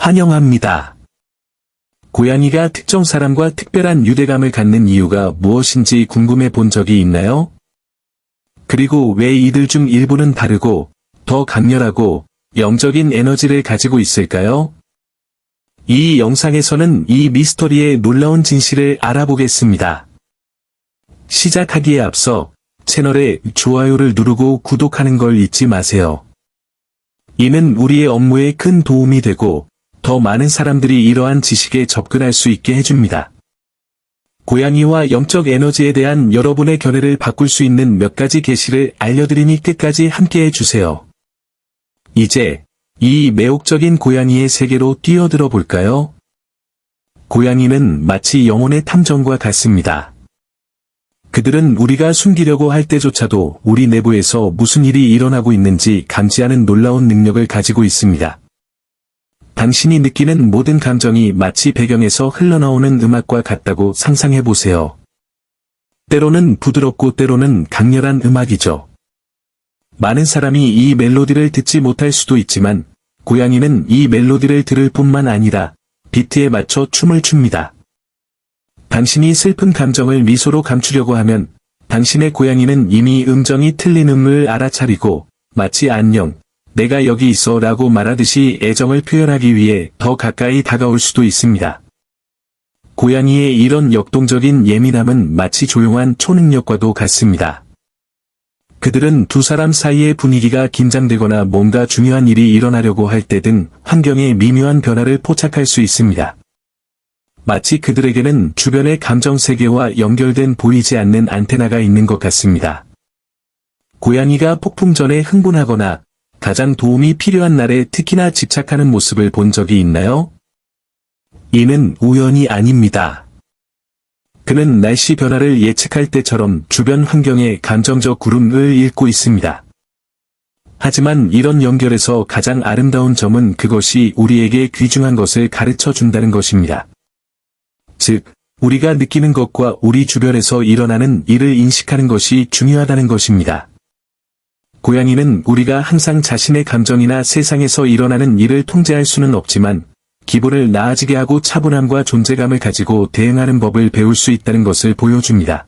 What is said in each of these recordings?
환영합니다. 고양이가 특정 사람과 특별한 유대감을 갖는 이유가 무엇인지 궁금해 본 적이 있나요? 그리고 왜 이들 중 일부는 다르고 더 강렬하고 영적인 에너지를 가지고 있을까요? 이 영상에서는 이 미스터리의 놀라운 진실을 알아보겠습니다. 시작하기에 앞서 채널에 좋아요를 누르고 구독하는 걸 잊지 마세요. 이는 우리의 업무에 큰 도움이 되고 더 많은 사람들이 이러한 지식에 접근할 수 있게 해줍니다. 고양이와 영적 에너지에 대한 여러분의 견해를 바꿀 수 있는 몇 가지 계시를 알려드리니 끝까지 함께해 주세요. 이제 이 매혹적인 고양이의 세계로 뛰어들어 볼까요? 고양이는 마치 영혼의 탐정과 같습니다. 그들은 우리가 숨기려고 할 때조차도 우리 내부에서 무슨 일이 일어나고 있는지 감지하는 놀라운 능력을 가지고 있습니다. 당신이 느끼는 모든 감정이 마치 배경에서 흘러나오는 음악과 같다고 상상해 보세요. 때로는 부드럽고 때로는 강렬한 음악이죠. 많은 사람이 이 멜로디를 듣지 못할 수도 있지만 고양이는 이 멜로디를 들을 뿐만 아니라 비트에 맞춰 춤을 춥니다. 당신이 슬픈 감정을 미소로 감추려고 하면 당신의 고양이는 이미 음정이 틀린 음을 알아차리고 마치 안녕, 내가 여기 있어 라고 말하듯이 애정을 표현하기 위해 더 가까이 다가올 수도 있습니다. 고양이의 이런 역동적인 예민함은 마치 조용한 초능력과도 같습니다. 그들은 두 사람 사이의 분위기가 긴장되거나 뭔가 중요한 일이 일어나려고 할 때 등 환경의 미묘한 변화를 포착할 수 있습니다. 마치 그들에게는 주변의 감정 세계와 연결된 보이지 않는 안테나가 있는 것 같습니다. 고양이가 폭풍 전에 흥분하거나 가장 도움이 필요한 날에 특히나 집착하는 모습을 본 적이 있나요? 이는 우연이 아닙니다. 그는 날씨 변화를 예측할 때처럼 주변 환경의 감정적 구름을 읽고 있습니다. 하지만 이런 연결에서 가장 아름다운 점은 그것이 우리에게 귀중한 것을 가르쳐 준다는 것입니다. 즉, 우리가 느끼는 것과 우리 주변에서 일어나는 일을 인식하는 것이 중요하다는 것입니다. 고양이는 우리가 항상 자신의 감정이나 세상에서 일어나는 일을 통제할 수는 없지만 기분을 나아지게 하고 차분함과 존재감을 가지고 대응하는 법을 배울 수 있다는 것을 보여줍니다.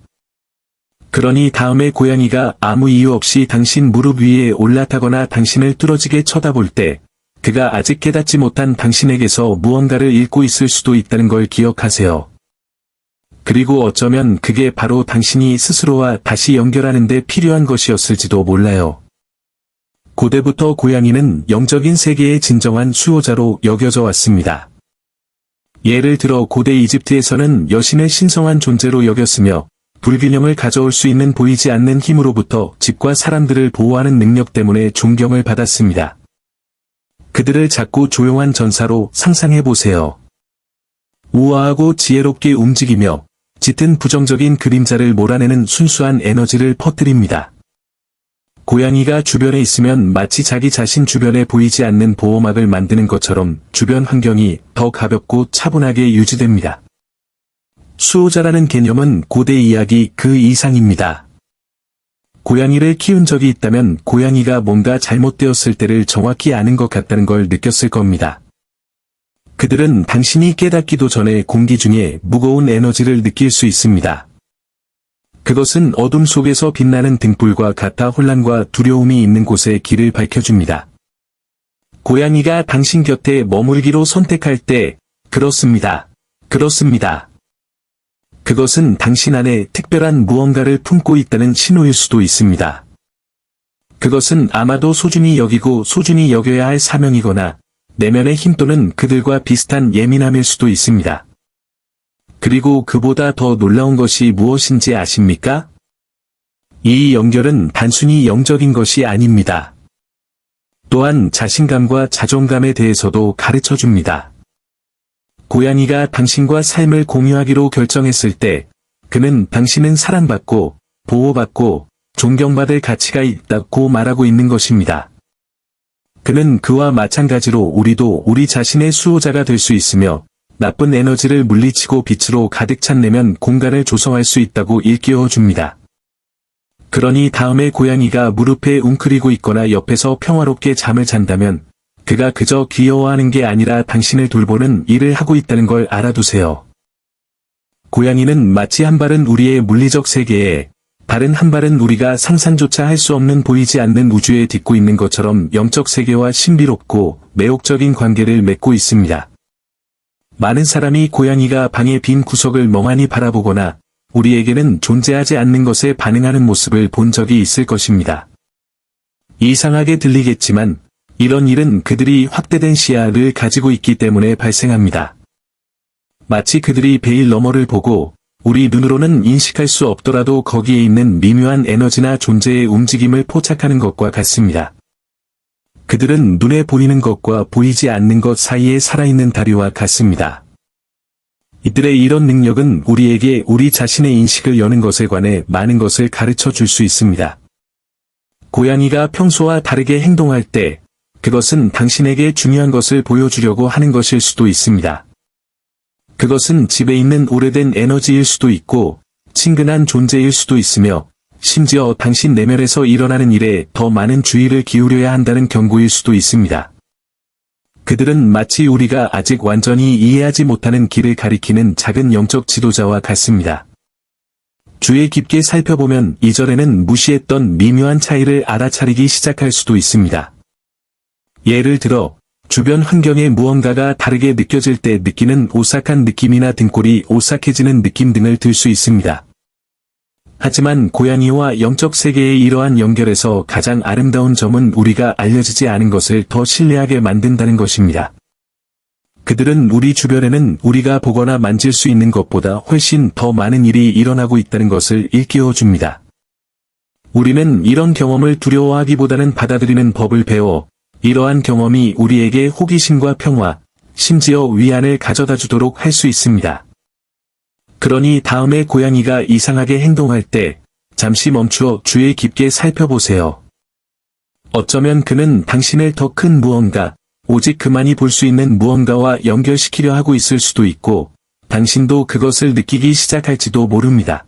그러니 다음에 고양이가 아무 이유 없이 당신 무릎 위에 올라타거나 당신을 뚫어지게 쳐다볼 때 그가 아직 깨닫지 못한 당신에게서 무언가를 읽고 있을 수도 있다는 걸 기억하세요. 그리고 어쩌면 그게 바로 당신이 스스로와 다시 연결하는 데 필요한 것이었을지도 몰라요. 고대부터 고양이는 영적인 세계의 진정한 수호자로 여겨져 왔습니다. 예를 들어 고대 이집트에서는 여신을 신성한 존재로 여겼으며 불균형을 가져올 수 있는 보이지 않는 힘으로부터 집과 사람들을 보호하는 능력 때문에 존경을 받았습니다. 그들을 작고 조용한 전사로 상상해 보세요. 우아하고 지혜롭게 움직이며 짙은 부정적인 그림자를 몰아내는 순수한 에너지를 퍼뜨립니다. 고양이가 주변에 있으면 마치 자기 자신 주변에 보이지 않는 보호막을 만드는 것처럼 주변 환경이 더 가볍고 차분하게 유지됩니다. 수호자라는 개념은 고대 이야기 그 이상입니다. 고양이를 키운 적이 있다면 고양이가 뭔가 잘못되었을 때를 정확히 아는 것 같다는 걸 느꼈을 겁니다. 그들은 당신이 깨닫기도 전에 공기 중에 무거운 에너지를 느낄 수 있습니다. 그것은 어둠 속에서 빛나는 등불과 같아 혼란과 두려움이 있는 곳에 길을 밝혀줍니다. 고양이가 당신 곁에 머물기로 선택할 때, 그렇습니다. 그것은 당신 안에 특별한 무언가를 품고 있다는 신호일 수도 있습니다. 그것은 아마도 소중히 여기고 소중히 여겨야 할 사명이거나 내면의 힘 또는 그들과 비슷한 예민함일 수도 있습니다. 그리고 그보다 더 놀라운 것이 무엇인지 아십니까? 이 연결은 단순히 영적인 것이 아닙니다. 또한 자신감과 자존감에 대해서도 가르쳐 줍니다. 고양이가 당신과 삶을 공유하기로 결정했을 때, 그는 당신은 사랑받고, 보호받고, 존경받을 가치가 있다고 말하고 있는 것입니다. 그는 그와 마찬가지로 우리도 우리 자신의 수호자가 될 수 있으며, 나쁜 에너지를 물리치고 빛으로 가득 찬 내면 공간을 조성할 수 있다고 일깨워 줍니다. 그러니 다음에 고양이가 무릎에 웅크리고 있거나 옆에서 평화롭게 잠을 잔다면 그가 그저 귀여워하는 게 아니라 당신을 돌보는 일을 하고 있다는 걸 알아두세요. 고양이는 마치 한 발은 우리의 물리적 세계에, 다른 한 발은 우리가 상상조차 할 수 없는 보이지 않는 우주에 딛고 있는 것처럼 영적 세계와 신비롭고 매혹적인 관계를 맺고 있습니다. 많은 사람이 고양이가 방의 빈 구석을 멍하니 바라보거나 우리에게는 존재하지 않는 것에 반응하는 모습을 본 적이 있을 것입니다. 이상하게 들리겠지만 이런 일은 그들이 확대된 시야를 가지고 있기 때문에 발생합니다. 마치 그들이 베일 너머를 보고 우리 눈으로는 인식할 수 없더라도 거기에 있는 미묘한 에너지나 존재의 움직임을 포착하는 것과 같습니다. 그들은 눈에 보이는 것과 보이지 않는 것 사이에 살아있는 다리와 같습니다. 이들의 이런 능력은 우리에게 우리 자신의 인식을 여는 것에 관해 많은 것을 가르쳐 줄 수 있습니다. 고양이가 평소와 다르게 행동할 때 그것은 당신에게 중요한 것을 보여주려고 하는 것일 수도 있습니다. 그것은 집에 있는 오래된 에너지일 수도 있고 친근한 존재일 수도 있으며 심지어 당신 내면에서 일어나는 일에 더 많은 주의를 기울여야 한다는 경고일 수도 있습니다. 그들은 마치 우리가 아직 완전히 이해하지 못하는 길을 가리키는 작은 영적 지도자와 같습니다. 주의 깊게 살펴보면 이전에는 무시했던 미묘한 차이를 알아차리기 시작할 수도 있습니다. 예를 들어 주변 환경에 무언가가 다르게 느껴질 때 느끼는 오싹한 느낌이나 등골이 오싹해지는 느낌 등을 들 수 있습니다. 하지만 고양이와 영적 세계의 이러한 연결에서 가장 아름다운 점은 우리가 알려지지 않은 것을 더 신뢰하게 만든다는 것입니다. 그들은 우리 주변에는 우리가 보거나 만질 수 있는 것보다 훨씬 더 많은 일이 일어나고 있다는 것을 일깨워 줍니다. 우리는 이런 경험을 두려워하기보다는 받아들이는 법을 배워 이러한 경험이 우리에게 호기심과 평화, 심지어 위안을 가져다 주도록 할 수 있습니다. 그러니 다음에 고양이가 이상하게 행동할 때 잠시 멈추어 주의 깊게 살펴보세요. 어쩌면 그는 당신을 더 큰 무언가, 오직 그만이 볼 수 있는 무언가와 연결시키려 하고 있을 수도 있고 당신도 그것을 느끼기 시작할지도 모릅니다.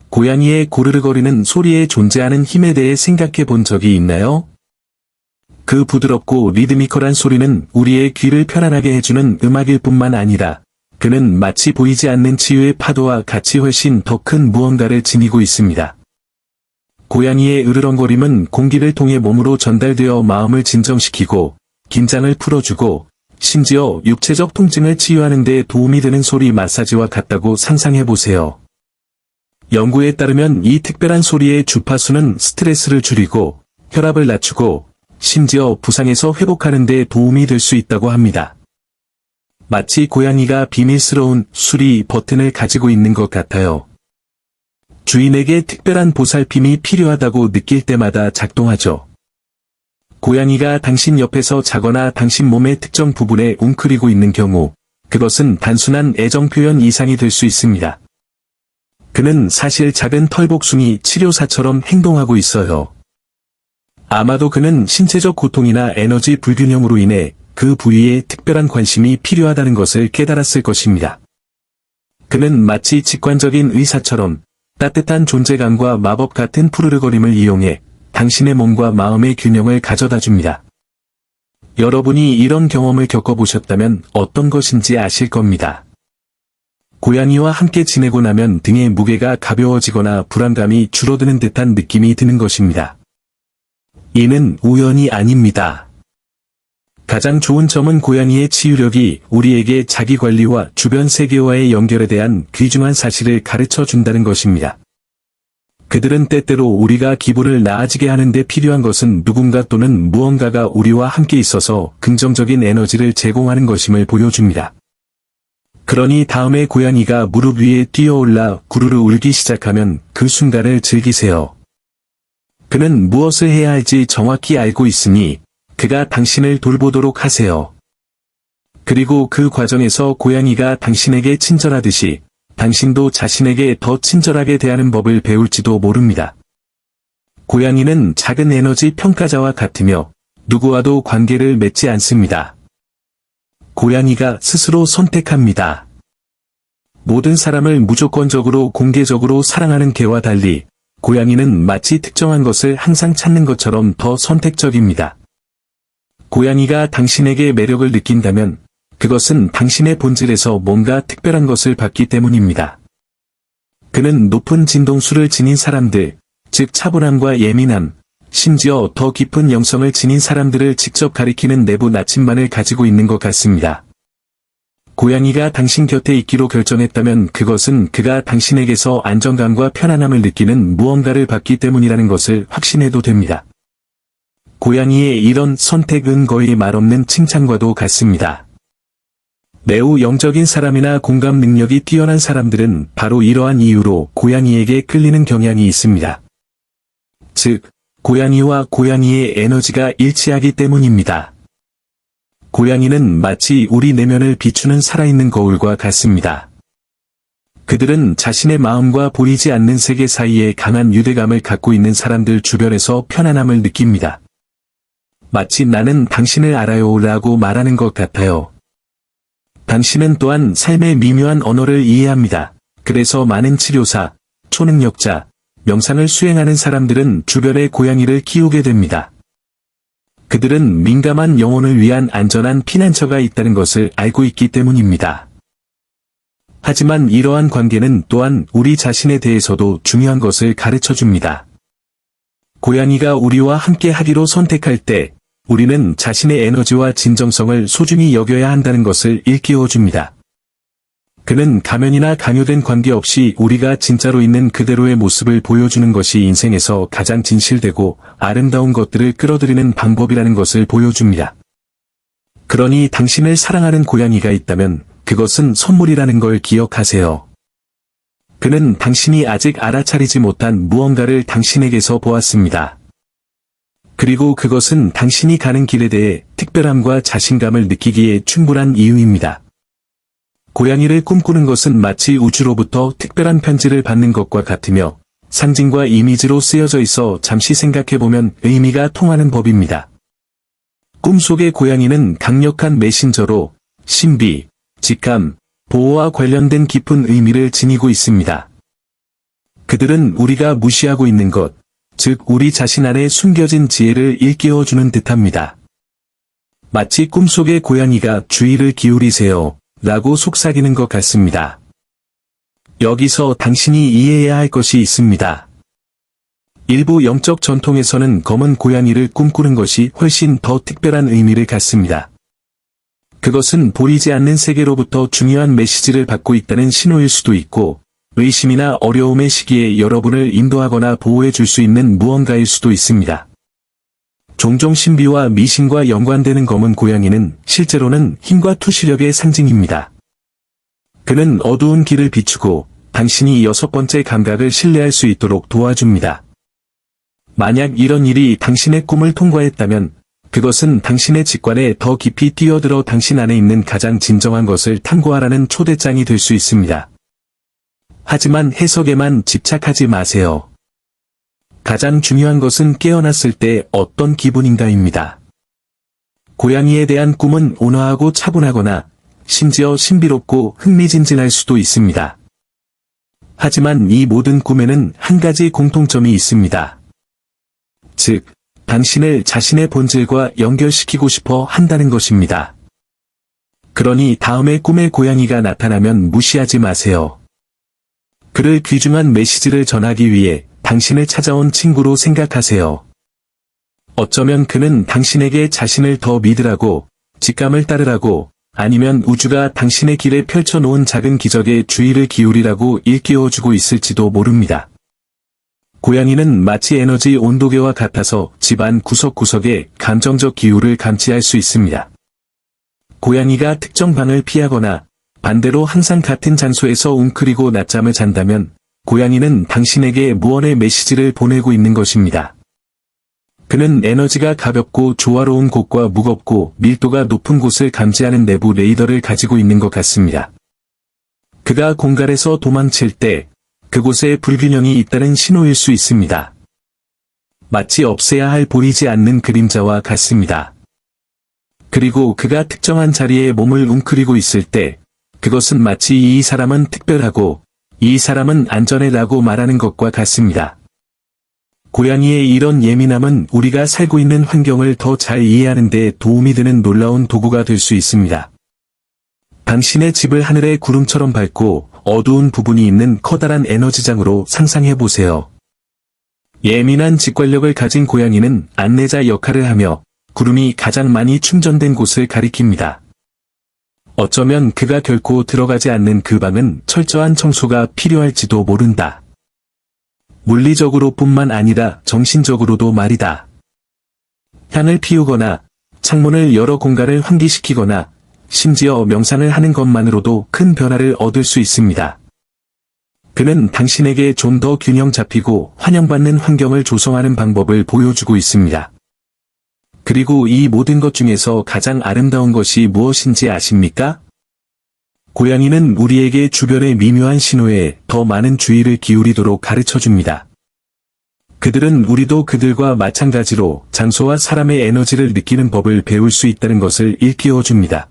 고양이의 고르르거리는 소리에 존재하는 힘에 대해 생각해 본 적이 있나요? 그 부드럽고 리드미컬한 소리는 우리의 귀를 편안하게 해주는 음악일 뿐만 아니라 그는 마치 보이지 않는 치유의 파도와 같이 훨씬 더 큰 무언가를 지니고 있습니다. 고양이의 으르렁거림은 공기를 통해 몸으로 전달되어 마음을 진정시키고 긴장을 풀어주고 심지어 육체적 통증을 치유하는 데 도움이 되는 소리 마사지와 같다고 상상해보세요. 연구에 따르면 이 특별한 소리의 주파수는 스트레스를 줄이고 혈압을 낮추고 심지어 부상에서 회복하는 데 도움이 될 수 있다고 합니다. 마치 고양이가 비밀스러운 수리 버튼을 가지고 있는 것 같아요. 주인에게 특별한 보살핌이 필요하다고 느낄 때마다 작동하죠. 고양이가 당신 옆에서 자거나 당신 몸의 특정 부분에 웅크리고 있는 경우, 그것은 단순한 애정 표현 이상이 될 수 있습니다. 그는 사실 작은 털복숭이 치료사처럼 행동하고 있어요. 아마도 그는 신체적 고통이나 에너지 불균형으로 인해 그 부위에 특별한 관심이 필요하다는 것을 깨달았을 것입니다. 그는 마치 직관적인 의사처럼 따뜻한 존재감과 마법 같은 푸르르거림을 이용해 당신의 몸과 마음의 균형을 가져다 줍니다. 여러분이 이런 경험을 겪어보셨다면 어떤 것인지 아실 겁니다. 고양이와 함께 지내고 나면 등의 무게가 가벼워지거나 불안감이 줄어드는 듯한 느낌이 드는 것입니다. 이는 우연이 아닙니다. 가장 좋은 점은 고양이의 치유력이 우리에게 자기관리와 주변 세계와의 연결에 대한 귀중한 사실을 가르쳐 준다는 것입니다. 그들은 때때로 우리가 기분을 나아지게 하는 데 필요한 것은 누군가 또는 무언가가 우리와 함께 있어서 긍정적인 에너지를 제공하는 것임을 보여줍니다. 그러니 다음에 고양이가 무릎 위에 뛰어올라 구르르 울기 시작하면 그 순간을 즐기세요. 그는 무엇을 해야 할지 정확히 알고 있으니 그가 당신을 돌보도록 하세요. 그리고 그 과정에서 고양이가 당신에게 친절하듯이 당신도 자신에게 더 친절하게 대하는 법을 배울지도 모릅니다. 고양이는 작은 에너지 평가자와 같으며 누구와도 관계를 맺지 않습니다. 고양이가 스스로 선택합니다. 모든 사람을 무조건적으로 공개적으로 사랑하는 개와 달리 고양이는 마치 특정한 것을 항상 찾는 것처럼 더 선택적입니다. 고양이가 당신에게 매력을 느낀다면 그것은 당신의 본질에서 뭔가 특별한 것을 봤기 때문입니다. 그는 높은 진동수를 지닌 사람들, 즉 차분함과 예민함, 심지어 더 깊은 영성을 지닌 사람들을 직접 가리키는 내부 나침반을 가지고 있는 것 같습니다. 고양이가 당신 곁에 있기로 결정했다면 그것은 그가 당신에게서 안정감과 편안함을 느끼는 무언가를 받기 때문이라는 것을 확신해도 됩니다. 고양이의 이런 선택은 거의 말없는 칭찬과도 같습니다. 매우 영적인 사람이나 공감 능력이 뛰어난 사람들은 바로 이러한 이유로 고양이에게 끌리는 경향이 있습니다. 즉, 고양이와 고양이의 에너지가 일치하기 때문입니다. 고양이는 마치 우리 내면을 비추는 살아있는 거울과 같습니다. 그들은 자신의 마음과 보이지 않는 세계 사이에 강한 유대감을 갖고 있는 사람들 주변에서 편안함을 느낍니다. 마치 나는 당신을 알아요 라고 말하는 것 같아요. 당신은 또한 삶의 미묘한 언어를 이해합니다. 그래서 많은 치료사, 초능력자, 명상을 수행하는 사람들은 주변에 고양이를 키우게 됩니다. 그들은 민감한 영혼을 위한 안전한 피난처가 있다는 것을 알고 있기 때문입니다. 하지만 이러한 관계는 또한 우리 자신에 대해서도 중요한 것을 가르쳐 줍니다. 고양이가 우리와 함께 하기로 선택할 때, 우리는 자신의 에너지와 진정성을 소중히 여겨야 한다는 것을 일깨워 줍니다. 그는 가면이나 강요된 관계없이 우리가 진짜로 있는 그대로의 모습을 보여주는 것이 인생에서 가장 진실되고 아름다운 것들을 끌어들이는 방법이라는 것을 보여줍니다. 그러니 당신을 사랑하는 고양이가 있다면 그것은 선물이라는 걸 기억하세요. 그는 당신이 아직 알아차리지 못한 무언가를 당신에게서 보았습니다. 그리고 그것은 당신이 가는 길에 대해 특별함과 자신감을 느끼기에 충분한 이유입니다. 고양이를 꿈꾸는 것은 마치 우주로부터 특별한 편지를 받는 것과 같으며 상징과 이미지로 쓰여져 있어 잠시 생각해보면 의미가 통하는 법입니다. 꿈속의 고양이는 강력한 메신저로 신비, 직감, 보호와 관련된 깊은 의미를 지니고 있습니다. 그들은 우리가 무시하고 있는 것, 즉 우리 자신 안에 숨겨진 지혜를 일깨워주는 듯합니다. 마치 꿈속의 고양이가 주의를 기울이세요 라고 속삭이는 것 같습니다. 여기서 당신이 이해해야 할 것이 있습니다. 일부 영적 전통에서는 검은 고양이를 꿈꾸는 것이 훨씬 더 특별한 의미를 갖습니다. 그것은 보이지 않는 세계로부터 중요한 메시지를 받고 있다는 신호일 수도 있고, 의심이나 어려움의 시기에 여러분을 인도하거나 보호해 줄 수 있는 무언가일 수도 있습니다. 종종 신비와 미신과 연관되는 검은 고양이는 실제로는 힘과 투시력의 상징입니다. 그는 어두운 길을 비추고 당신이 6번째 감각을 신뢰할 수 있도록 도와줍니다. 만약 이런 일이 당신의 꿈을 통과했다면 그것은 당신의 직관에 더 깊이 뛰어들어 당신 안에 있는 가장 진정한 것을 탐구하라는 초대장이 될 수 있습니다. 하지만 해석에만 집착하지 마세요. 가장 중요한 것은 깨어났을 때 어떤 기분인가입니다. 고양이에 대한 꿈은 온화하고 차분하거나 심지어 신비롭고 흥미진진할 수도 있습니다. 하지만 이 모든 꿈에는 한 가지 공통점이 있습니다. 즉, 당신을 자신의 본질과 연결시키고 싶어 한다는 것입니다. 그러니 다음에 꿈에 고양이가 나타나면 무시하지 마세요. 그를 귀중한 메시지를 전하기 위해 당신을 찾아온 친구로 생각하세요. 어쩌면 그는 당신에게 자신을 더 믿으라고, 직감을 따르라고, 아니면 우주가 당신의 길에 펼쳐놓은 작은 기적에 주의를 기울이라고 일깨워주고 있을지도 모릅니다. 고양이는 마치 에너지 온도계와 같아서 집안 구석구석에 감정적 기후를 감지할 수 있습니다. 고양이가 특정 방을 피하거나 반대로 항상 같은 장소에서 웅크리고 낮잠을 잔다면 고양이는 당신에게 무언의 메시지를 보내고 있는 것입니다. 그는 에너지가 가볍고 조화로운 곳과 무겁고 밀도가 높은 곳을 감지하는 내부 레이더를 가지고 있는 것 같습니다. 그가 공갈에서 도망칠 때 그곳에 불균형이 있다는 신호일 수 있습니다. 마치 없애야 할 보이지 않는 그림자와 같습니다. 그리고 그가 특정한 자리에 몸을 웅크리고 있을 때 그것은 마치 이 사람은 특별하고 이 사람은 안전해라고 말하는 것과 같습니다. 고양이의 이런 예민함은 우리가 살고 있는 환경을 더 잘 이해하는 데 도움이 되는 놀라운 도구가 될 수 있습니다. 당신의 집을 하늘의 구름처럼 밝고 어두운 부분이 있는 커다란 에너지장으로 상상해 보세요. 예민한 직관력을 가진 고양이는 안내자 역할을 하며 구름이 가장 많이 충전된 곳을 가리킵니다. 어쩌면 그가 결코 들어가지 않는 그 방은 철저한 청소가 필요할지도 모른다. 물리적으로뿐만 아니라 정신적으로도 말이다. 향을 피우거나 창문을 열어 공간을 환기시키거나 심지어 명상을 하는 것만으로도 큰 변화를 얻을 수 있습니다. 그는 당신에게 좀 더 균형 잡히고 환영받는 환경을 조성하는 방법을 보여주고 있습니다. 그리고 이 모든 것 중에서 가장 아름다운 것이 무엇인지 아십니까? 고양이는 우리에게 주변의 미묘한 신호에 더 많은 주의를 기울이도록 가르쳐줍니다. 그들은 우리도 그들과 마찬가지로 장소와 사람의 에너지를 느끼는 법을 배울 수 있다는 것을 일깨워줍니다.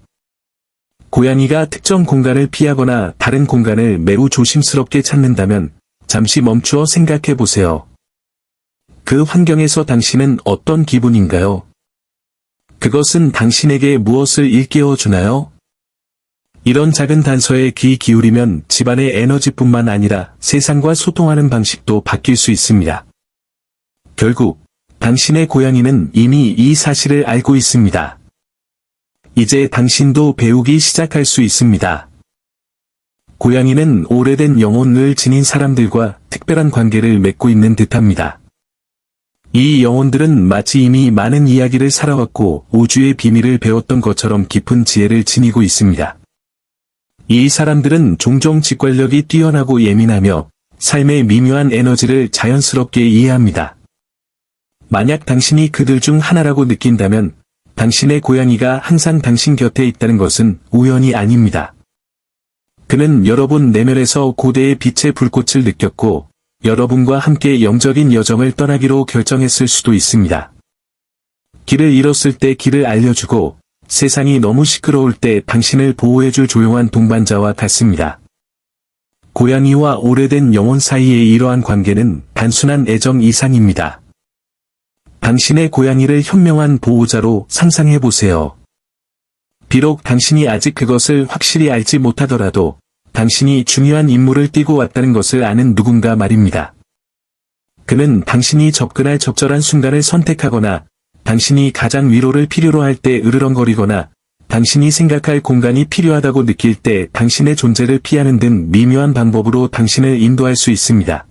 고양이가 특정 공간을 피하거나 다른 공간을 매우 조심스럽게 찾는다면 잠시 멈추어 생각해 보세요. 그 환경에서 당신은 어떤 기분인가요? 그것은 당신에게 무엇을 일깨워 주나요? 이런 작은 단서에 귀 기울이면 집안의 에너지뿐만 아니라 세상과 소통하는 방식도 바뀔 수 있습니다. 결국 당신의 고양이는 이미 이 사실을 알고 있습니다. 이제 당신도 배우기 시작할 수 있습니다. 고양이는 오래된 영혼을 지닌 사람들과 특별한 관계를 맺고 있는 듯합니다. 이 영혼들은 마치 이미 많은 이야기를 살아왔고 우주의 비밀을 배웠던 것처럼 깊은 지혜를 지니고 있습니다. 이 사람들은 종종 직관력이 뛰어나고 예민하며 삶의 미묘한 에너지를 자연스럽게 이해합니다. 만약 당신이 그들 중 하나라고 느낀다면 당신의 고양이가 항상 당신 곁에 있다는 것은 우연이 아닙니다. 그는 여러분 내면에서 고대의 빛의 불꽃을 느꼈고 여러분과 함께 영적인 여정을 떠나기로 결정했을 수도 있습니다. 길을 잃었을 때 길을 알려주고 세상이 너무 시끄러울 때 당신을 보호해줄 조용한 동반자와 같습니다. 고양이와 오래된 영혼 사이의 이러한 관계는 단순한 애정 이상입니다. 당신의 고양이를 현명한 보호자로 상상해보세요. 비록 당신이 아직 그것을 확실히 알지 못하더라도 당신이 중요한 임무를 띠고 왔다는 것을 아는 누군가 말입니다. 그는 당신이 접근할 적절한 순간을 선택하거나 당신이 가장 위로를 필요로 할 때 으르렁거리거나 당신이 생각할 공간이 필요하다고 느낄 때 당신의 존재를 피하는 등 미묘한 방법으로 당신을 인도할 수 있습니다.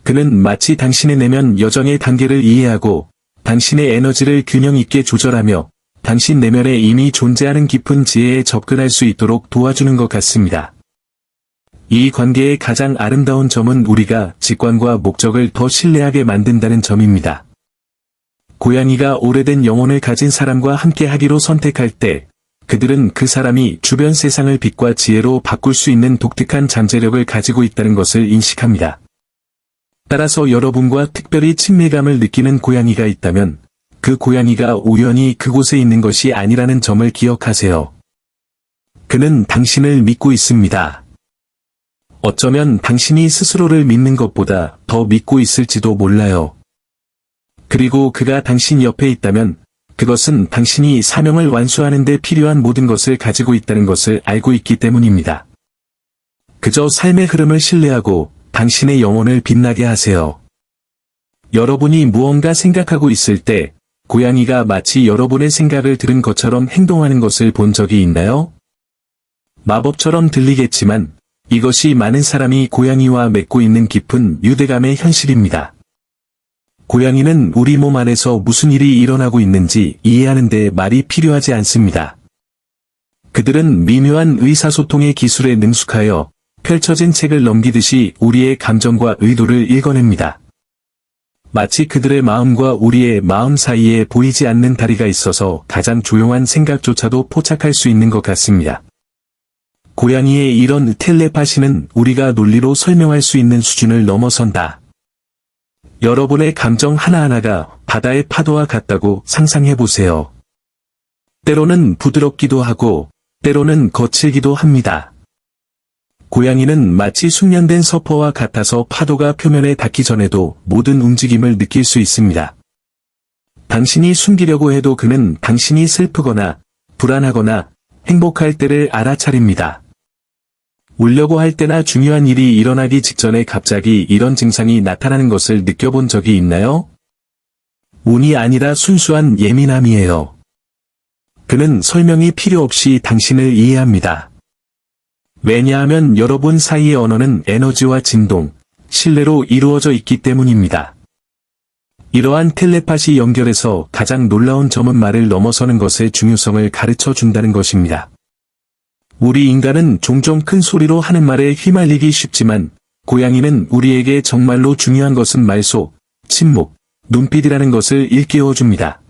그는 마치 당신의 내면 여정의 단계를 이해하고 당신의 에너지를 균형 있게 조절하며 당신 내면에 이미 존재하는 깊은 지혜에 접근할 수 있도록 도와주는 것 같습니다. 이 관계의 가장 아름다운 점은 우리가 직관과 목적을 더 신뢰하게 만든다는 점입니다. 고양이가 오래된 영혼을 가진 사람과 함께 하기로 선택할 때 그들은 그 사람이 주변 세상을 빛과 지혜로 바꿀 수 있는 독특한 잠재력을 가지고 있다는 것을 인식합니다. 따라서 여러분과 특별히 친밀감을 느끼는 고양이가 있다면 그 고양이가 우연히 그곳에 있는 것이 아니라는 점을 기억하세요. 그는 당신을 믿고 있습니다. 어쩌면 당신이 스스로를 믿는 것보다 더 믿고 있을지도 몰라요. 그리고 그가 당신 옆에 있다면 그것은 당신이 사명을 완수하는 데 필요한 모든 것을 가지고 있다는 것을 알고 있기 때문입니다. 그저 삶의 흐름을 신뢰하고 당신의 영혼을 빛나게 하세요. 여러분이 무언가 생각하고 있을 때 고양이가 마치 여러분의 생각을 들은 것처럼 행동하는 것을 본 적이 있나요? 마법처럼 들리겠지만 이것이 많은 사람이 고양이와 맺고 있는 깊은 유대감의 현실입니다. 고양이는 우리 몸 안에서 무슨 일이 일어나고 있는지 이해하는 데 말이 필요하지 않습니다. 그들은 미묘한 의사소통의 기술에 능숙하여 펼쳐진 책을 넘기듯이 우리의 감정과 의도를 읽어냅니다. 마치 그들의 마음과 우리의 마음 사이에 보이지 않는 다리가 있어서 가장 조용한 생각조차도 포착할 수 있는 것 같습니다. 고양이의 이런 텔레파시는 우리가 논리로 설명할 수 있는 수준을 넘어선다. 여러분의 감정 하나하나가 바다의 파도와 같다고 상상해보세요. 때로는 부드럽기도 하고, 때로는 거칠기도 합니다. 고양이는 마치 숙련된 서퍼와 같아서 파도가 표면에 닿기 전에도 모든 움직임을 느낄 수 있습니다. 당신이 숨기려고 해도 그는 당신이 슬프거나 불안하거나 행복할 때를 알아차립니다. 울려고 할 때나 중요한 일이 일어나기 직전에 갑자기 이런 증상이 나타나는 것을 느껴본 적이 있나요? 운이 아니라 순수한 예민함이에요. 그는 설명이 필요 없이 당신을 이해합니다. 왜냐하면 여러분 사이의 언어는 에너지와 진동, 신뢰로 이루어져 있기 때문입니다. 이러한 텔레파시 연결에서 가장 놀라운 점은 말을 넘어서는 것의 중요성을 가르쳐 준다는 것입니다. 우리 인간은 종종 큰 소리로 하는 말에 휘말리기 쉽지만 고양이는 우리에게 정말로 중요한 것은 말소, 침묵, 눈빛이라는 것을 일깨워 줍니다.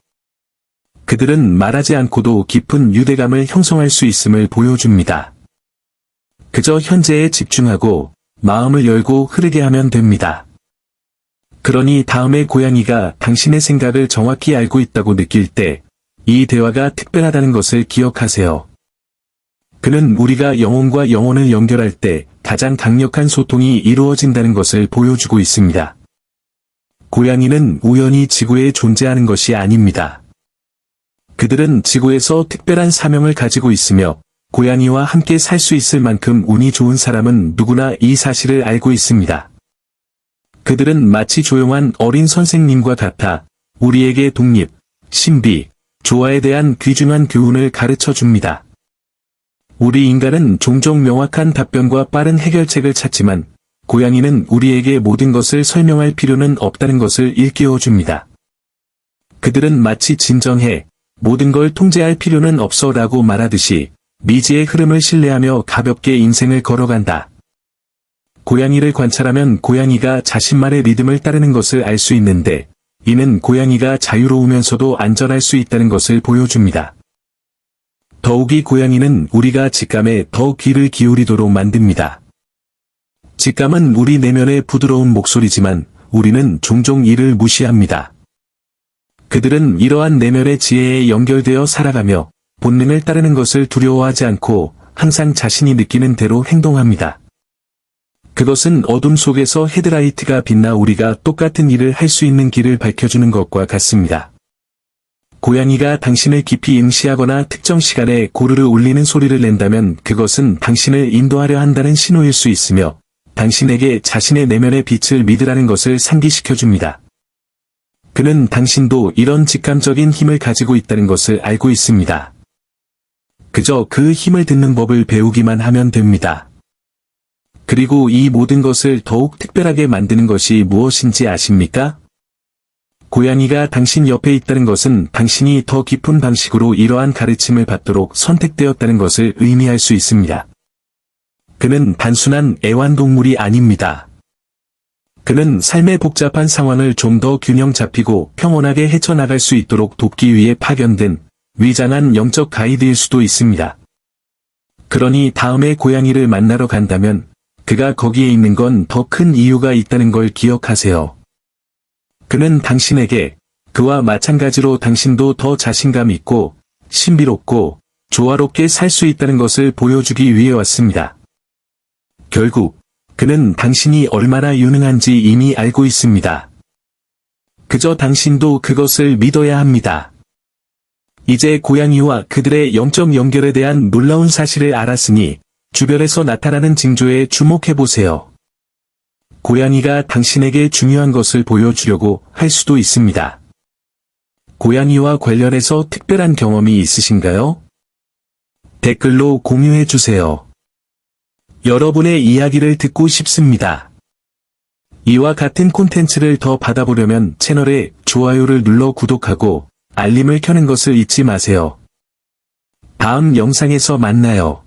그들은 말하지 않고도 깊은 유대감을 형성할 수 있음을 보여줍니다. 그저 현재에 집중하고 마음을 열고 흐르게 하면 됩니다. 그러니 다음에 고양이가 당신의 생각을 정확히 알고 있다고 느낄 때 이 대화가 특별하다는 것을 기억하세요. 그는 우리가 영혼과 영혼을 연결할 때 가장 강력한 소통이 이루어진다는 것을 보여주고 있습니다. 고양이는 우연히 지구에 존재하는 것이 아닙니다. 그들은 지구에서 특별한 사명을 가지고 있으며 고양이와 함께 살 수 있을 만큼 운이 좋은 사람은 누구나 이 사실을 알고 있습니다. 그들은 마치 조용한 어린 선생님과 같아 우리에게 독립, 신비, 조화에 대한 귀중한 교훈을 가르쳐 줍니다. 우리 인간은 종종 명확한 답변과 빠른 해결책을 찾지만 고양이는 우리에게 모든 것을 설명할 필요는 없다는 것을 일깨워 줍니다. 그들은 마치 진정해, 모든 걸 통제할 필요는 없어 라고 말하듯이 미지의 흐름을 신뢰하며 가볍게 인생을 걸어간다. 고양이를 관찰하면 고양이가 자신만의 리듬을 따르는 것을 알 수 있는데 이는 고양이가 자유로우면서도 안전할 수 있다는 것을 보여줍니다. 더욱이 고양이는 우리가 직감에 더 귀를 기울이도록 만듭니다. 직감은 우리 내면의 부드러운 목소리지만 우리는 종종 이를 무시합니다. 그들은 이러한 내면의 지혜에 연결되어 살아가며 본능을 따르는 것을 두려워하지 않고 항상 자신이 느끼는 대로 행동합니다. 그것은 어둠 속에서 헤드라이트가 빛나 우리가 똑같은 일을 할 수 있는 길을 밝혀주는 것과 같습니다. 고양이가 당신을 깊이 응시하거나 특정 시간에 고르르 울리는 소리를 낸다면 그것은 당신을 인도하려 한다는 신호일 수 있으며 당신에게 자신의 내면의 빛을 믿으라는 것을 상기시켜줍니다. 그는 당신도 이런 직감적인 힘을 가지고 있다는 것을 알고 있습니다. 그저 그 힘을 듣는 법을 배우기만 하면 됩니다. 그리고 이 모든 것을 더욱 특별하게 만드는 것이 무엇인지 아십니까? 고양이가 당신 옆에 있다는 것은 당신이 더 깊은 방식으로 이러한 가르침을 받도록 선택되었다는 것을 의미할 수 있습니다. 그는 단순한 애완동물이 아닙니다. 그는 삶의 복잡한 상황을 좀 더 균형 잡히고 평온하게 헤쳐나갈 수 있도록 돕기 위해 파견된 위장한 영적 가이드일 수도 있습니다. 그러니 다음에 고양이를 만나러 간다면 그가 거기에 있는 건 더 큰 이유가 있다는 걸 기억하세요. 그는 당신에게 그와 마찬가지로 당신도 더 자신감 있고 신비롭고 조화롭게 살 수 있다는 것을 보여주기 위해 왔습니다. 결국 그는 당신이 얼마나 유능한지 이미 알고 있습니다. 그저 당신도 그것을 믿어야 합니다. 이제 고양이와 그들의 영적 연결에 대한 놀라운 사실을 알았으니 주변에서 나타나는 징조에 주목해보세요. 고양이가 당신에게 중요한 것을 보여주려고 할 수도 있습니다. 고양이와 관련해서 특별한 경험이 있으신가요? 댓글로 공유해주세요. 여러분의 이야기를 듣고 싶습니다. 이와 같은 콘텐츠를 더 받아보려면 채널에 좋아요를 눌러 구독하고 알림을 켜는 것을 잊지 마세요. 다음 영상에서 만나요.